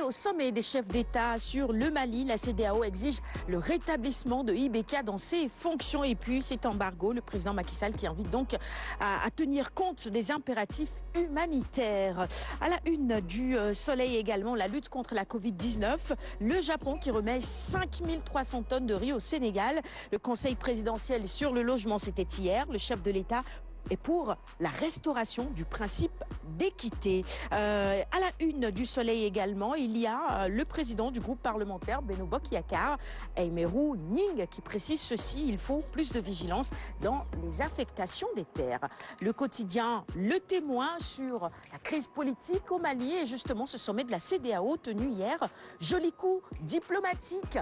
Au sommet des chefs d'État sur le Mali, la CEDEAO exige le rétablissement de Ibeka dans ses fonctions. Et puis cet embargo, le président Macky Sall qui invite donc à tenir compte des impératifs humanitaires. À la une du Soleil également, la lutte contre la Covid-19. Le Japon qui remet 5300 tonnes de riz au Sénégal. Le conseil présidentiel sur le logement, c'était hier. Le chef de l'État et pour la restauration du principe d'équité. À la une du Soleil également, il y a le président du groupe parlementaire, Beno Bokk-Yakaar, Aymerou Ning, qui précise ceci: il faut plus de vigilance dans les affectations des terres. Le quotidien Le Témoin sur la crise politique au Mali et justement ce sommet de la CEDEAO tenu hier. Joli coup diplomatique.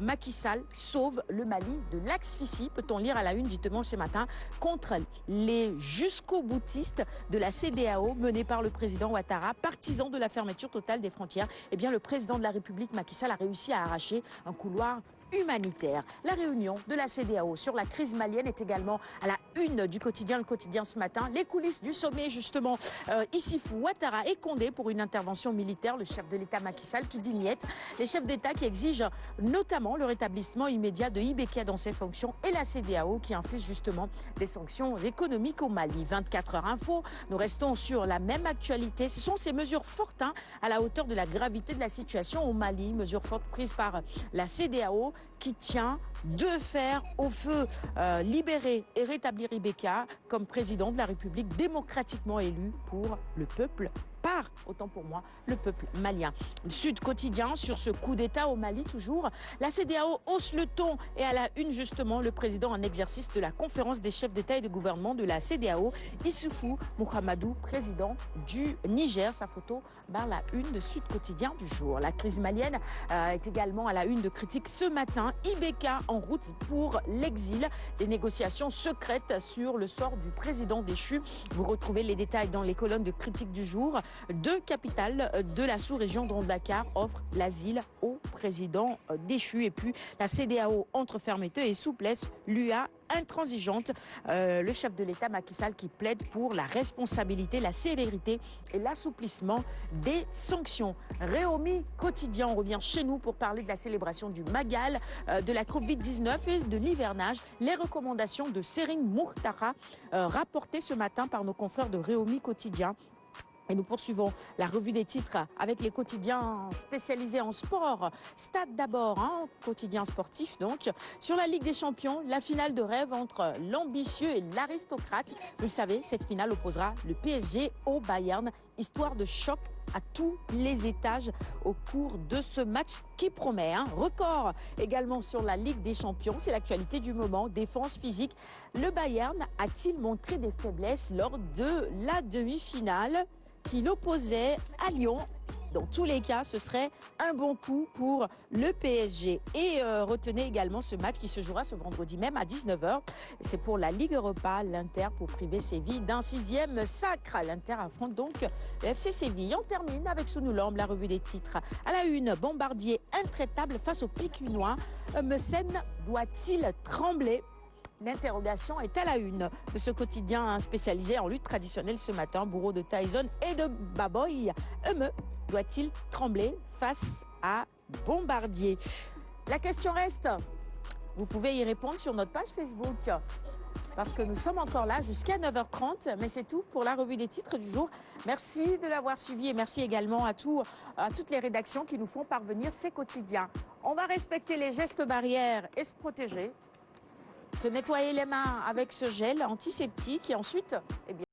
Macky Sall sauve le Mali de l'asphyxie, peut-on lire à la une justement ce matin, contre les jusqu'au boutistes de la CEDEAO menés par le président Ouattara, partisan de la fermeture totale des frontières. Eh bien, le président de la République, Macky Sall, a réussi à arracher un couloir humanitaire. La réunion de la CEDEAO sur la crise malienne est également à la une du quotidien, le quotidien ce matin. Les coulisses du sommet, justement, Issifou, Ouattara et Condé pour une intervention militaire. Le chef de l'État Macky Sall qui dit niet. Les chefs d'État qui exigent notamment le rétablissement immédiat de Ibeka dans ses fonctions et la CEDEAO qui inflige justement des sanctions économiques au Mali. 24 heures info, nous restons sur la même actualité. Ce sont ces mesures fortes à la hauteur de la gravité de la situation au Mali. Mesures fortes prises par la CEDEAO qui tient de fer au feu, libérer et rétablir Ibeka comme président de la République démocratiquement élu pour le peuple, par, autant pour moi, le peuple malien. Le Sud Quotidien sur ce coup d'État au Mali toujours. La CEDEAO hausse le ton et à la une justement le président en exercice de la conférence des chefs d'État et de gouvernement de la CEDEAO, Issoufou Mohamedou, président du Niger. Sa photo barre la une de Sud Quotidien du jour. La crise malienne est également à la une de critiques ce matin. Ibeka en route pour l'exil. Des négociations secrètes sur le sort du président déchu. Vous retrouvez les détails dans les colonnes de critiques du jour. Deux capitales de la sous-région dont Dakar offrent l'asile au président déchu. Et puis la CEDEAO entre fermeté et souplesse, l'UA intransigeante. Le chef de l'État Macky Sall qui plaide pour la responsabilité, la célérité et l'assouplissement des sanctions. Réumi Quotidien, on revient chez nous pour parler de la célébration du Magal, de la Covid-19 et de l'hivernage. Les recommandations de Serine Mourtara rapportées ce matin par nos confrères de Réumi Quotidien. Et nous poursuivons la revue des titres avec les quotidiens spécialisés en sport. Stade d'abord, quotidien sportif donc. Sur la Ligue des Champions, la finale de rêve entre l'ambitieux et l'aristocrate. Vous le savez, cette finale opposera le PSG au Bayern. Histoire de choc à tous les étages au cours de ce match qui promet. Record également sur la Ligue des Champions, c'est l'actualité du moment. Défense physique, le Bayern a-t-il montré des faiblesses lors de la demi-finale qui l'opposait à Lyon? Dans tous les cas, ce serait un bon coup pour le PSG. Et retenez également ce match qui se jouera ce vendredi même à 19h. C'est pour la Ligue Europa, l'Inter pour priver Séville d'un 6e sacre. L'Inter affronte donc le FC Séville. On termine avec sous nos lampes la revue des titres. À la une, Bombardier intraitable face au Pékinois. Messen doit-il trembler? L'interrogation est à la une de ce quotidien spécialisé en lutte traditionnelle ce matin. Bourreau de Tyson et de Baboy. Eumeu doit-il trembler face à Bombardier? La question reste. Vous pouvez y répondre sur notre page Facebook. Parce que nous sommes encore là jusqu'à 9h30. Mais c'est tout pour la revue des titres du jour. Merci de l'avoir suivi et merci également à toutes les rédactions qui nous font parvenir ces quotidiens. On va respecter les gestes barrières et se protéger. Se nettoyer les mains avec ce gel antiseptique et ensuite, eh bien,